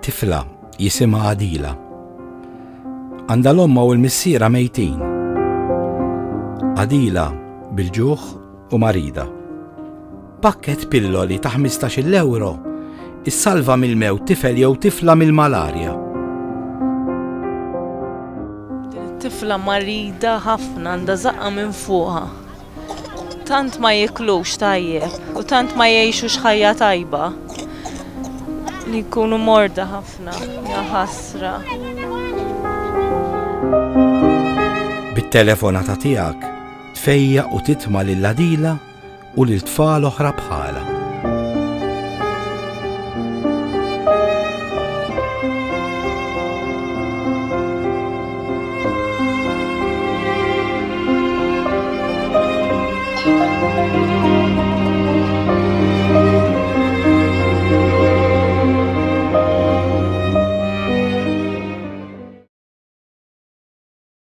tifla jisimha Adila. Għandha l-omma u l-missiera mejtin. Adila bil-ġuħ u marida. Pakket pilloli ta' 15 euro issalva mill-mewt tifel jew tifla mill-malarja. Tifla marida ħafna għandha żaqqa minn fuqha. Tant ma jiklux tajjeb u tant ma jgħixux ħajja tajba. Li jkunu morda ħafna, ja ħasra. Bit-telefonata tiegħek tfejja u titma' lil Adila u lil tfal oħra bħala.